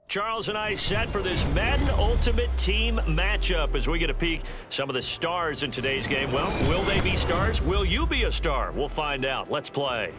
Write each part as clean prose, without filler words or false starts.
Charles and I set for this Madden Ultimate Team matchup as we get a peek some of the stars in today's game. Well, will they be stars? Will you be a star? We'll find out. Let's play.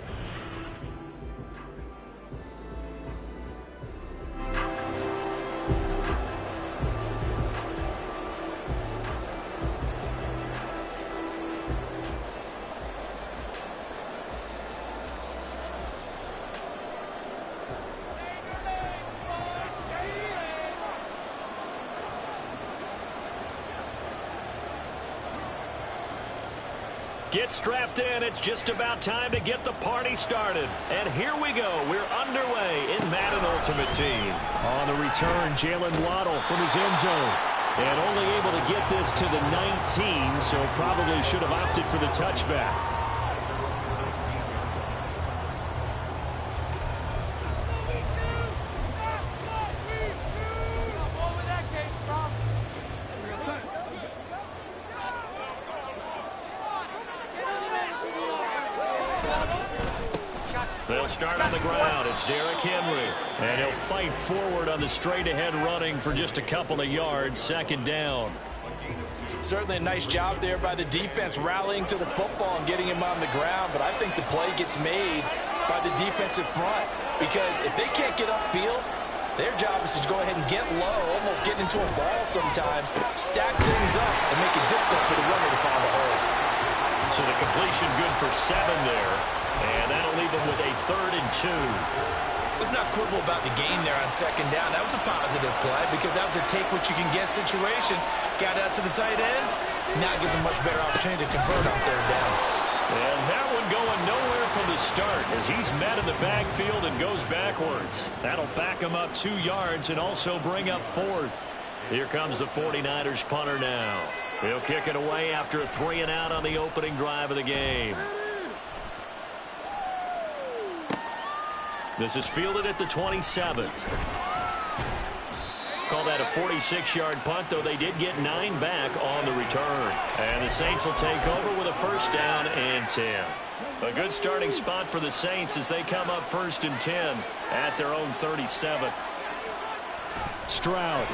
Get strapped in. It's just about time to get the party started. And here we go. We're underway in Madden Ultimate Team. On the return, Jalen Waddle from his end zone. And only able to get this to the 19, so probably should have opted for the touchback. They'll start on the ground. It's Derrick Henry. And he'll fight forward on the straight-ahead running for just a couple of yards. Second down. Certainly a nice job there by the defense rallying to the football and getting him on the ground. But I think the play gets made by the defensive front. Because if they can't get upfield, their job is to go ahead and get low, almost get into a ball sometimes, stack things up, and make it difficult for the runner to find a hole. So the completion good for 7 there. And that'll leave them with a 3rd and 2. Let's not quibble about the gain there on second down. That was a positive play because that was a take-what-you-can-get situation. Got out to the tight end. Now it gives them much better opportunity to convert on 3rd down. And that one going nowhere from the start as he's met in the backfield and goes backwards. That'll back him up 2 yards and also bring up 4th. Here comes the 49ers punter now. He'll kick it away after a 3-and-out on the opening drive of the game. This is fielded at the 27. Call that a 46-yard punt, though they did get 9 back on the return. And the Saints will take over with a 1st down and 10. A good starting spot for the Saints as they come up 1st and 10 at their own 37. Stroud.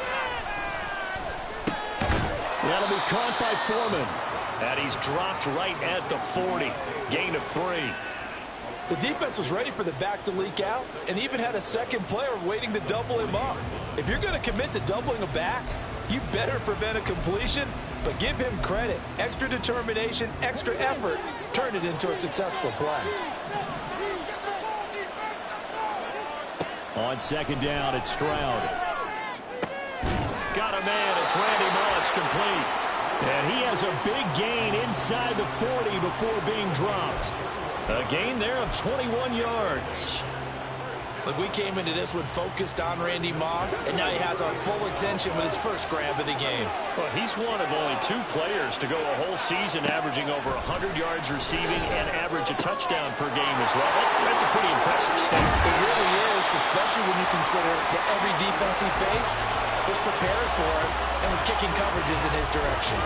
That'll be caught by Foreman. And he's dropped right at the 40. Gain of 3. The defense was ready for the back to leak out and even had a second player waiting to double him up. If you're going to commit to doubling a back, you better prevent a completion, but give him credit. Extra determination, extra effort, turn it into a successful play. On second down, it's Stroud. Got a man. It's Randy Moss complete. And he has a big gain inside the 40 before being dropped. A gain there of 21 yards. Look, we came into this one focused on Randy Moss, and now he has our full attention with his first grab of the game. Well, he's one of only 2 players to go a whole season averaging over 100 yards receiving and average a touchdown per game as well. That's a pretty impressive stat. It really is, especially when you consider that every defense he faced was prepared for him and was kicking coverages in his direction.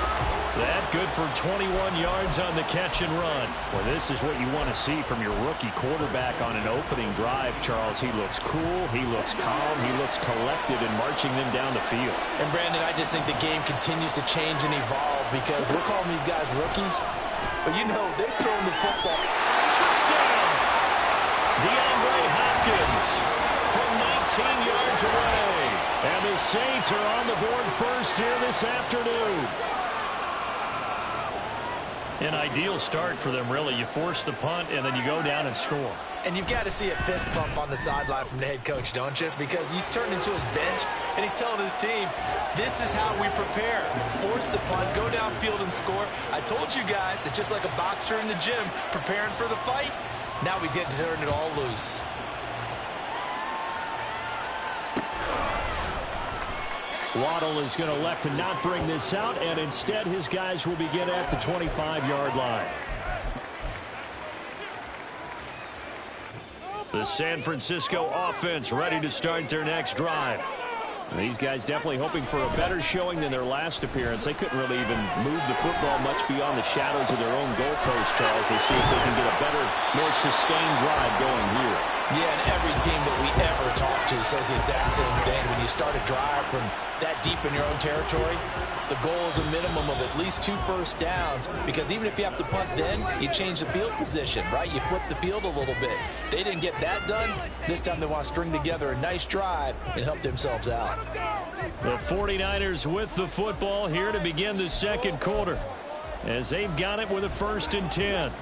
That good for 21 yards on the catch and run. Well, this is what you want to see from your rookie quarterback on an opening drive, Charles. He looks cool, he looks calm, he looks collected in marching them down the field. And, Brandon, I just think the game continues to change and evolve because we're calling these guys rookies, but you know, they've thrown the football. Touchdown! DeAndre Hopkins from 19 yards away. And the Saints are on the board first here this afternoon. An ideal start for them, really. You force the punt, and then you go down and score. And you've got to see a fist pump on the sideline from the head coach, don't you? Because he's turned into his bench, and he's telling his team, this is how we prepare. Force the punt, go downfield and score. I told you guys, it's just like a boxer in the gym preparing for the fight. Now we get to turn it all loose. Waddle is going to elect to not bring this out, and instead his guys will begin at the 25-yard line. The San Francisco offense ready to start their next drive. These guys definitely hoping for a better showing than their last appearance. They couldn't really even move the football much beyond the shadows of their own goalpost, Charles. We'll see if they can get a better, more sustained drive going here. Yeah, and every team that we ever talk to says the exact same thing. When you start a drive from that deep in your own territory, the goal is a minimum of at least 2 first downs, because even if you have to punt then, you change the field position, right? You flip the field a little bit. They didn't get that done. This time they want to string together a nice drive and help themselves out. The 49ers with the football here to begin the second quarter, as they've got it with a 1st and 10.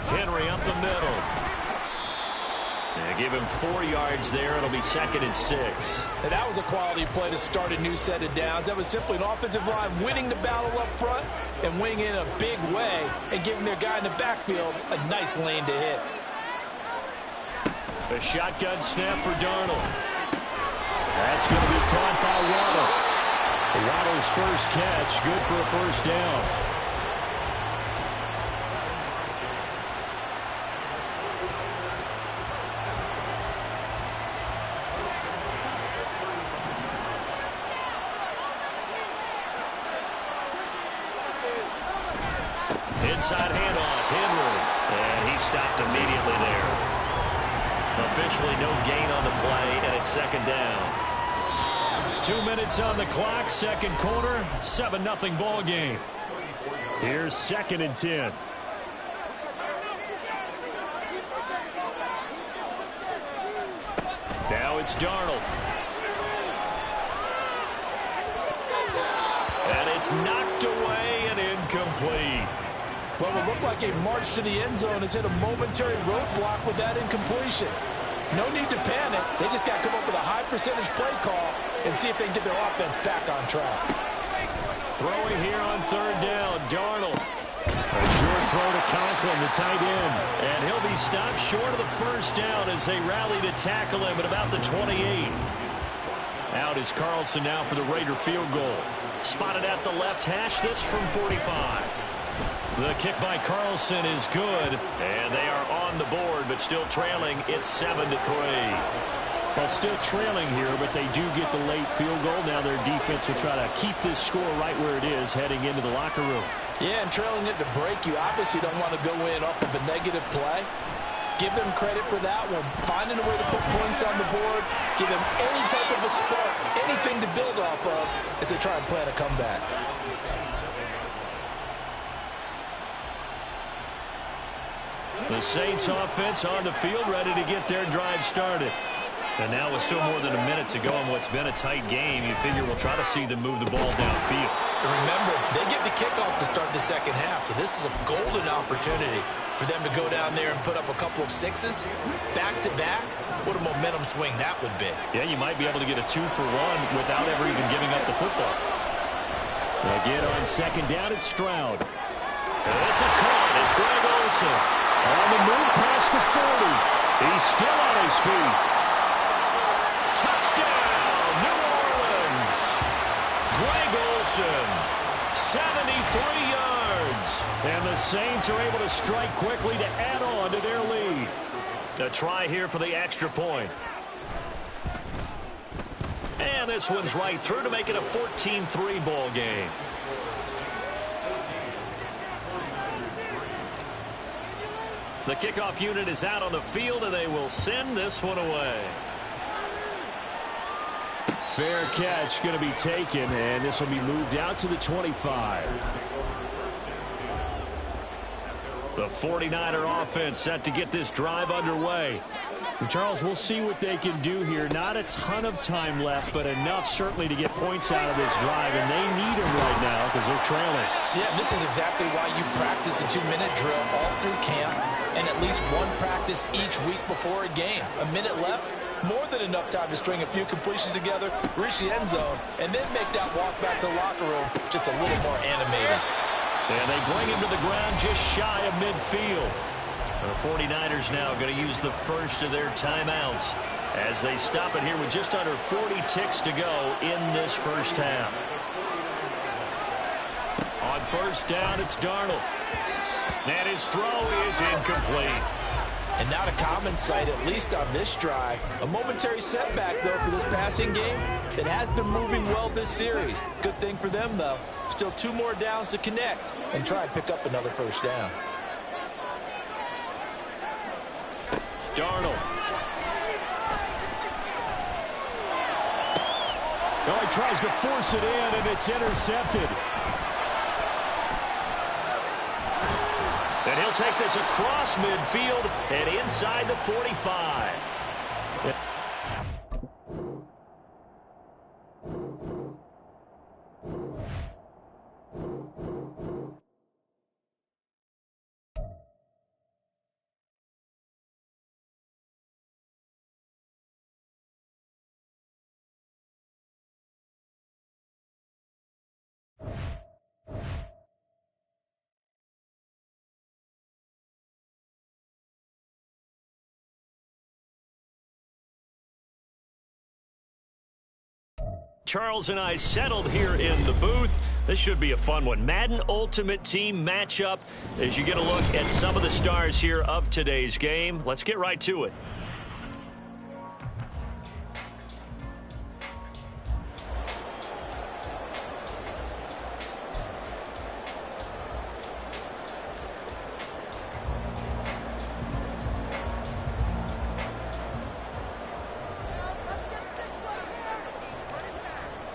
Henry up the middle. Give him 4 yards there. It'll be 2nd and 6. And that was a quality play to start a new set of downs. That was simply an offensive line winning the battle up front and winning in a big way and giving their guy in the backfield a nice lane to hit. A shotgun snap for Darnold. That's going to be caught by Waddle. Waddle's first catch, good for a 1st down. Inside handoff, Henry. And he stopped immediately there. Officially no gain on the play, and it's 2nd down. 2 minutes on the clock, second quarter, 7-0 ball game. Here's 2nd and 10. Now it's Darnold. And it's knocked away and incomplete. Well, it looked like a march to the end zone has hit a momentary roadblock with that incompletion. No need to panic. They just got to come up with a high percentage play call and see if they can get their offense back on track. Throwing here on 3rd down, Darnold. A short throw to Conklin, the tight end. And he'll be stopped short of the 1st down as they rally to tackle him at about the 28. Out is Carlson now for the Raider field goal. Spotted at the left hash, this from 45. The kick by Carlson is good, and they are on the board, but still trailing. It's 7-3. Well, still trailing here, but they do get the late field goal. Now their defense will try to keep this score right where it is heading into the locker room. Yeah, and trailing it to break, you obviously don't want to go in off of a negative play. Give them credit for that one. Finding a way to put points on the board, give them any type of a spark, anything to build off of as they try and plan a comeback. The Saints offense on the field, ready to get their drive started. And now with still more than a minute to go in what's been a tight game, you figure we'll try to see them move the ball downfield. And remember, they get the kickoff to start the second half, so this is a golden opportunity for them to go down there and put up a couple of 6s back-to-back. What a momentum swing that would be. Yeah, you might be able to get a 2-for-1 without ever even giving up the football. Again on 2nd down, it's Stroud. And this is caught. It's Greg Olsen. On the move past the 40. He's still on his feet. Touchdown, New Orleans. Greg Olsen, 73 yards. And the Saints are able to strike quickly to add on to their lead. A try here for the extra point. And this one's right through to make it a 14-3 ball game. The kickoff unit is out on the field, and they will send this one away. Fair catch going to be taken, and this will be moved out to the 25. The 49er offense set to get this drive underway. And Charles, we'll see what they can do here. Not a ton of time left, but enough certainly to get points out of this drive, and they need them right now because they're trailing. Yeah, and this is exactly why you practice a 2-minute drill all through camp and at least one practice each week before a game. A minute left, more than enough time to string a few completions together, reach the end zone, and then make that walk back to the locker room just a little more animated. And they bring him to the ground just shy of midfield. The 49ers now going to use the first of their timeouts as they stop it here with just under 40 ticks to go in this first half. On 1st down, it's Darnold. And his throw is incomplete. And not a common sight, at least on this drive. A momentary setback, though, for this passing game that has been moving well this series. Good thing for them, though. Still 2 more downs to connect and try and pick up another first down. Darnold. Well, he tries to force it in, and it's intercepted. And he'll take this across midfield and inside the 45. Charles and I settled here in the booth. This should be a fun one. Madden Ultimate Team matchup as you get a look at some of the stars here of today's game. Let's get right to it.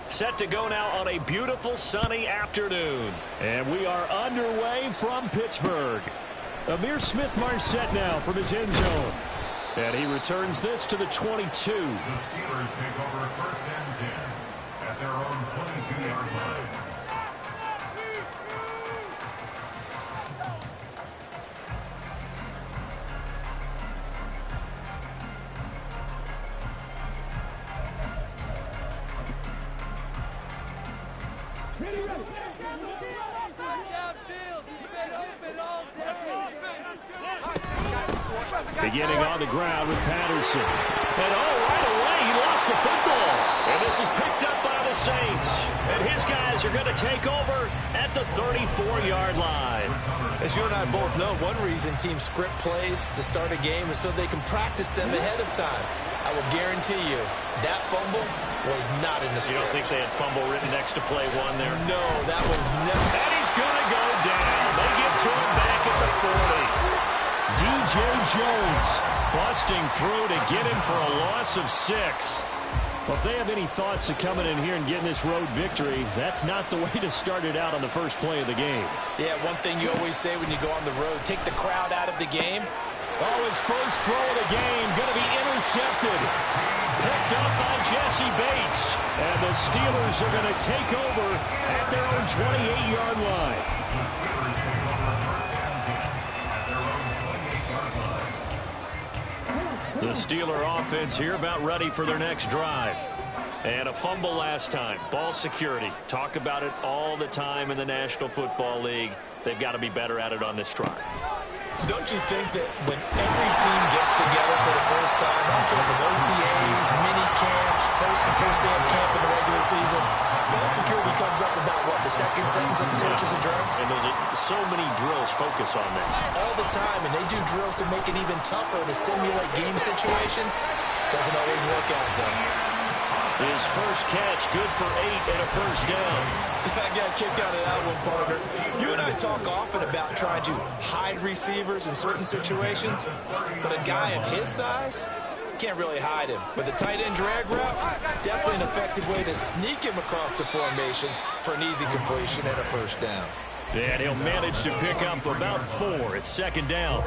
Set to go now on a beautiful sunny afternoon. And we are underway from Pittsburgh. Amir Smith-Marset now from his end zone. And he returns this to the 22. The Steelers take over first and 10 at their own 22-yard line. Beginning on the ground with Patterson. And right away he lost the football. And this is picked up by the Saints. And his guys are going to take over at the 34-yard line. As you and I both know, one reason teams script plays to start a game is so they can practice them ahead of time. I will guarantee you that fumble was not in the script. You don't think they had fumble written next to play one there? No, that was never. And he's going to go down. They get to him back at the 40. DJ Jones busting through to get him for a loss of 6. Well, if they have any thoughts of coming in here and getting this road victory, that's not the way to start it out on the first play of the game. Yeah, one thing you always say when you go on the road, take the crowd out of the game. Oh, his first throw of the game going to be intercepted. Picked up by Jesse Bates. And the Steelers are going to take over at their own 28-yard line. The Steeler offense here about ready for their next drive. And a fumble last time. Ball security. Talk about it all the time in the National Football League. They've got to be better at it on this drive. Don't you think that when every team gets together for the first time, I don't care if it's OTAs, mini camps, first day of camp in the regular season, ball security comes up about, what, the second sentence of the coach's address? And those are so many drills focus on that. All the time, and they do drills to make it even tougher to simulate game situations. Doesn't always work out, though. His first catch, good for 8 and a first down. I got a kick out of that one, partner. You and I talk often about trying to hide receivers in certain situations, but a guy of his size, can't really hide him. But the tight end drag route, definitely an effective way to sneak him across the formation for an easy completion and a first down. And he'll manage to pick up about 4 at second down.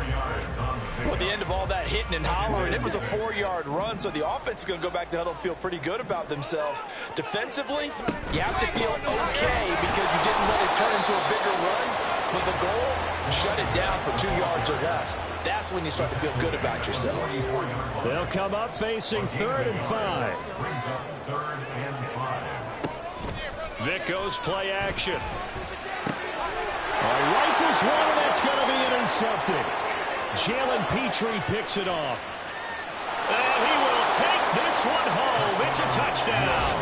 Well, at the end of all that hitting and hollering, it was a 4-yard run, so the offense is going to go back to huddle and feel pretty good about themselves. Defensively, you have to feel okay because you didn't let it turn into a bigger run. With the goal, shut it down for 2 yards or less. That's when you start to feel good about yourselves. They'll come up facing 3rd and 5. Vic goes play action. Rifles one, and that's going to be intercepted. Jalen Petrie picks it off. And he will take this one home. It's a touchdown.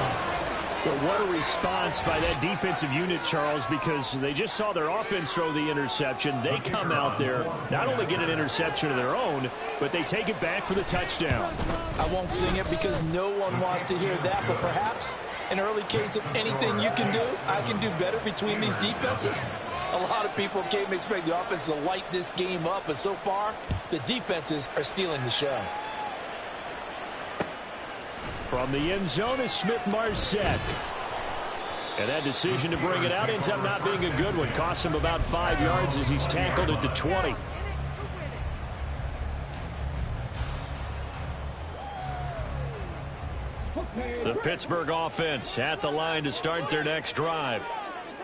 But what a response by that defensive unit, Charles, because they just saw their offense throw the interception. They come out there, not only get an interception of their own, but they take it back for the touchdown. I won't sing it because no one wants to hear that, but perhaps an early case of anything you can do, I can do better between these defenses. A lot of people came expect the offense to light this game up, but so far, the defenses are stealing the show. From the end zone is Smith-Marset. And that decision to bring it out ends up not being a good one. Costs him about 5 yards as he's tackled at the 20. The Pittsburgh offense at the line to start their next drive.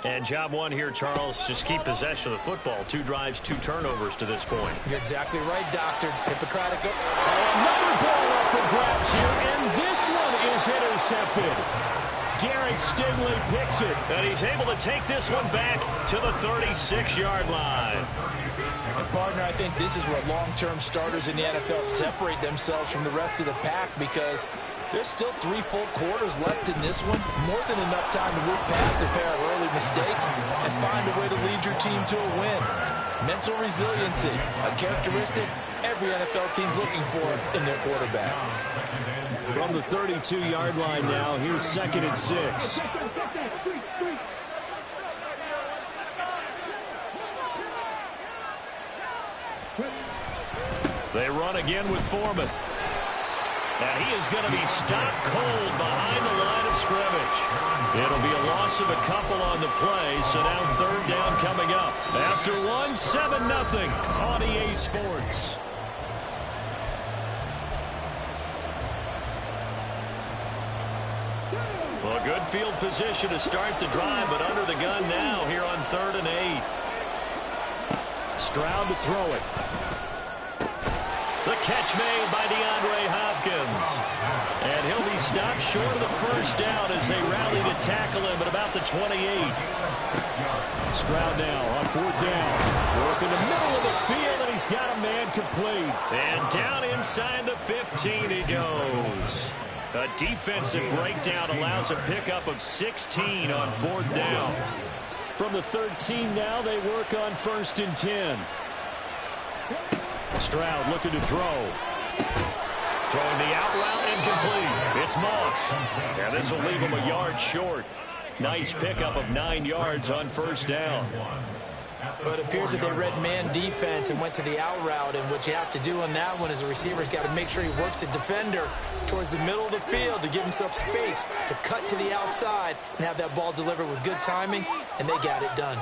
And job one here, Charles, just keep possession of the football. 2 drives, 2 turnovers to this point. You're exactly right, Doctor. Hippocratic. Another ball up for grabs here, and this one is intercepted. Derek Stingley picks it. And he's able to take this one back to the 36-yard line. And partner, I think this is where long-term starters in the NFL separate themselves from the rest of the pack, because there's still 3 full quarters left in this one. More than enough time to move past a pair of early mistakes and find a way to lead your team to a win. Mental resiliency, a characteristic every NFL team's looking for in their quarterback. From the 32-yard line now, here's 2nd and 6. They run again with Foreman. And he is going to be stopped cold behind the line of scrimmage. It'll be a loss of a couple on the play, so now 3rd down coming up. After 1, 7-0 on EA Sports. Well, good field position to start the drive, but under the gun now here on 3rd and 8. Stroud to throw it. The catch made by DeAndre Hopkins. And he'll be stopped short of the 1st down as they rally to tackle him at about the 28. Stroud now on 4th down. Work in the middle of the field, and he's got a man complete. And down inside the 15 he goes. A defensive breakdown allows a pickup of 16 on 4th down. From the 13 now, they work on 1st and 10. Stroud looking to throw. Throwing the out route incomplete. It's Moss. And this will leave him a yard short. Nice pickup of 9 yards on 1st down. But it appears that they read man defense and went to the out route. And what you have to do on that one is a receiver's got to make sure he works the defender towards the middle of the field to give himself space to cut to the outside and have that ball delivered with good timing. And they got it done.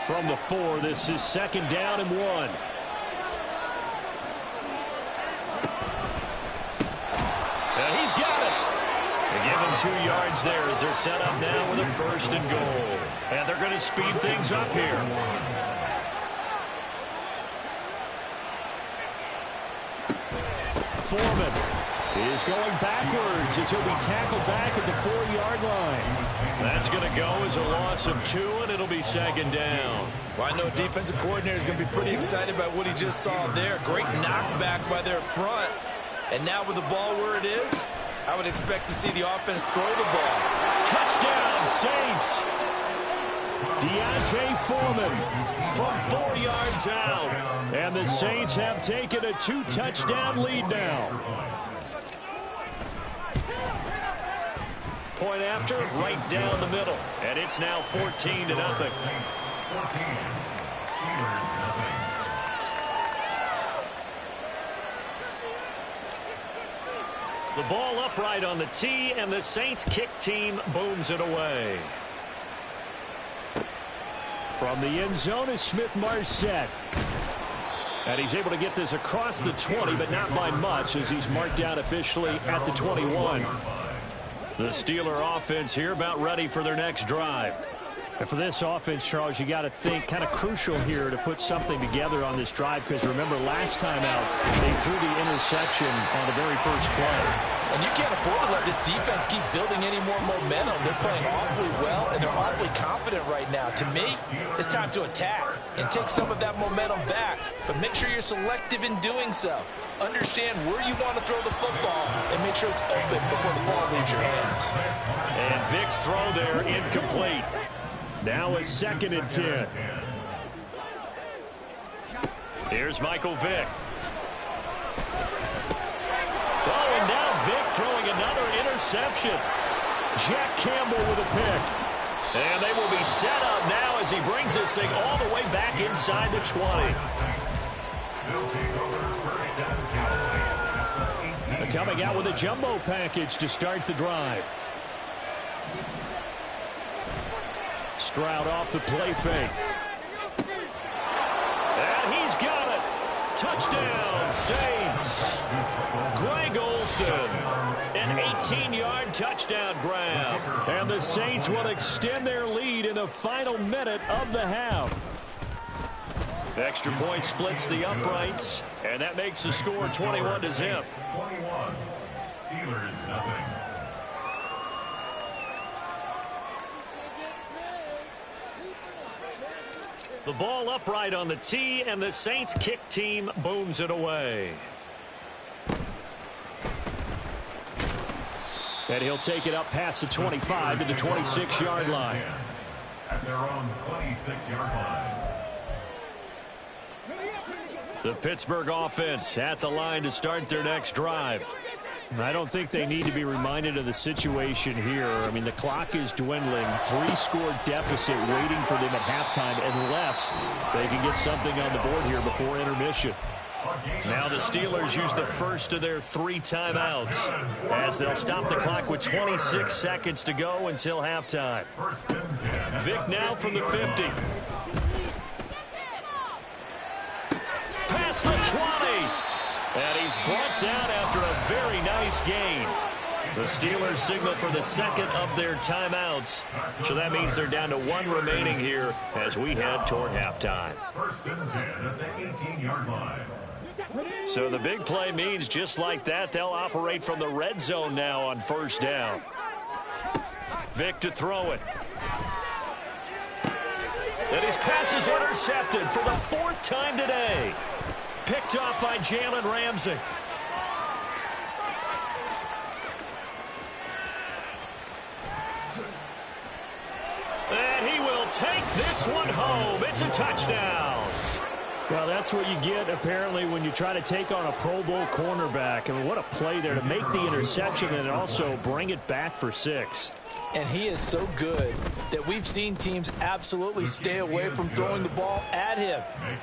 From the 4, this is 2nd down and 1. And he's got it. They give him 2 yards there as they're set up now with a 1st and goal. And they're going to speed things up here. Foreman is going backwards as he'll be tackled back at the 4-yard line. That's going to go as a loss of 2, and it'll be 2nd down. Well, I know defensive coordinator is going to be pretty excited about what he just saw there. Great knockback by their front. And now with the ball where it is, I would expect to see the offense throw the ball. Touchdown, Saints. Deontay Foreman From 4 yards out. and the Saints have taken a 2-touchdown lead now. Point after, right down the middle. And it's now 14-0. The ball upright on the tee, and the Saints kick team booms it away. From the end zone is Smith-Marset. And he's able to get this across the 20, but not by much, as he's marked down officially at the 21. The Steeler offense here about ready for their next drive. And for this offense, Charles, you got to think kind of crucial here to put something together on this drive, because remember last time out they threw the interception on the very first play. And you can't afford to let this defense keep building any more momentum. They're playing awfully well, and they're awfully confident right now. To me, it's time to attack and take some of that momentum back, but make sure you're selective in doing so. Understand where you want to throw the football and make sure it's open before the ball leaves your hands. And Vic's throw there incomplete. Now a 2nd and 10. Here's Michael Vick. Oh, and now Vic throwing another interception. Jack Campbell with a pick. And they will be set up now as he brings this thing all the way back inside the 20. They're coming out with a jumbo package to start the drive. Stroud off the play fake. And he's got it. Touchdown, Saints. Greg Olsen. An 18-yard touchdown grab. And the Saints will extend their lead in the final minute of the half. Extra point splits the uprights, and that makes the score 21-0. 21. Steelers, nothing. The ball upright on the tee, and the Saints kick team booms it away. And he'll take it up past the 25 to the 26-yard line. At their own 26-yard line. The Pittsburgh offense at the line to start their next drive. I don't think they need to be reminded of the situation here. I mean, the clock is dwindling. 3-score deficit waiting for them at halftime unless they can get something on the board here before intermission. Now the Steelers use the first of their 3 timeouts as they'll stop the clock with 26 seconds to go until halftime. Vic now from the 50. Past the 20. And he's brought down after a very nice gain. The Steelers signal for the second of their timeouts. So that means they're down to 1 remaining here as we head toward halftime. 1st and 10 at the 18-yard line. So the big play means just like that, they'll operate from the red zone now on 1st down. Vic to throw it. And his pass is intercepted for the 4th time today. Picked up by Jalen Ramsey. And he will take this one home. It's a touchdown. Well, that's what you get, apparently, when you try to take on a Pro Bowl cornerback. I mean, what a play there to make the interception and also bring it back for 6. And he is so good that we've seen teams absolutely stay away from throwing the ball at him.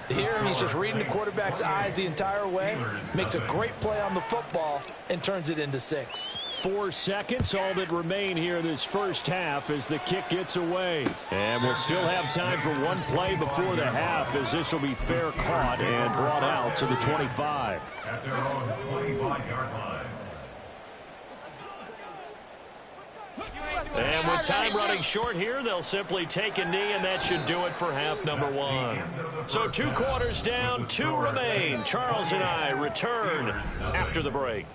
Here, he's just reading the quarterback's eyes the entire way, makes a great play on the football, and turns it into 6. 4 seconds, all that remain here this first half as the kick gets away. And we'll still have time for one play before the half as this will be fair caught and brought out to the 25. At their own 25-yard line. And with time running short here, they'll simply take a knee, and that should do it for half number 1. So 2 quarters down, 2 remain. Charles and I return after the break.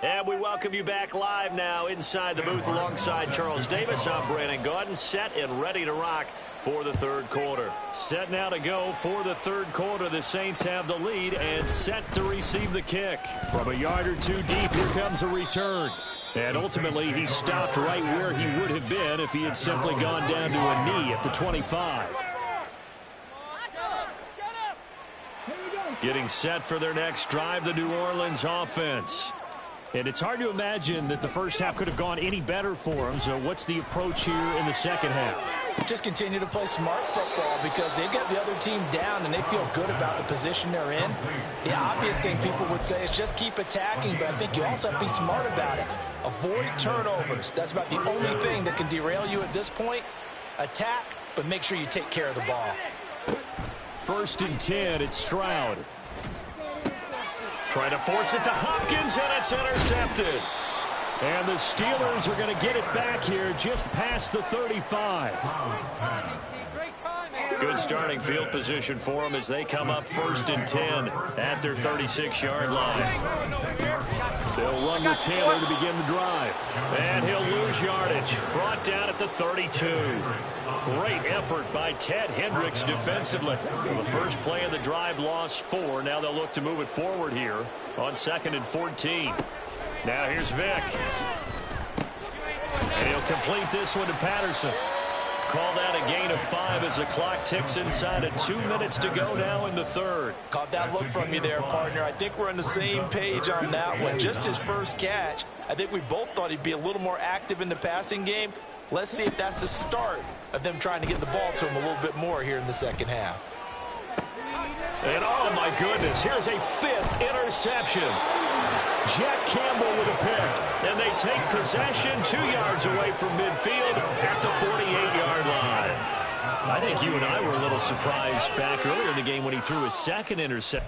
And we welcome you back live now inside the booth alongside Charles Davis. I'm Brandon Gaudin, set and ready to rock for the 3rd quarter. Set now to go for the 3rd quarter. The Saints have the lead and set to receive the kick. From a yard or 2 deep, here comes a return. And ultimately, he stopped right where he would have been if he had simply gone down to a knee at the 25. Getting set for their next drive, the New Orleans offense. And it's hard to imagine that the first half could have gone any better for them. So what's the approach here in the second half? Just continue to play smart football because they've got the other team down and they feel good about the position they're in. The obvious thing people would say is just keep attacking, but I think you also have to be smart about it. Avoid turnovers. That's about the only thing that can derail you at this point. Attack, but make sure you take care of the ball. 1st and 10, it's Stroud. Trying to force it to Hopkins, and it's intercepted. And the Steelers are going to get it back here just past the 35. Good starting field position for them as they come up 1st and 10 at their 36-yard line. They'll run with Taylor to begin the drive. And he'll lose yardage. Brought down at the 32. Great effort by Ted Hendricks defensively. Well, the first play of the drive lost 4. Now they'll look to move it forward here on 2nd and 14. Now here's Vick. And he'll complete this one to Patterson. Call that a gain of 5 as the clock ticks inside of 2 minutes to go now in the third. Caught that look from you there, partner. I think we're on the same page on that one. Just his first catch. I think we both thought he'd be a little more active in the passing game. Let's see if that's the start of them trying to get the ball to him a little bit more here in the second half. And oh my goodness, here's a 5th interception. Jack Campbell with a pick. And they take possession 2 yards away from midfield at the 48-yard line. I think you and I were a little surprised back earlier in the game when he threw his 2nd interception.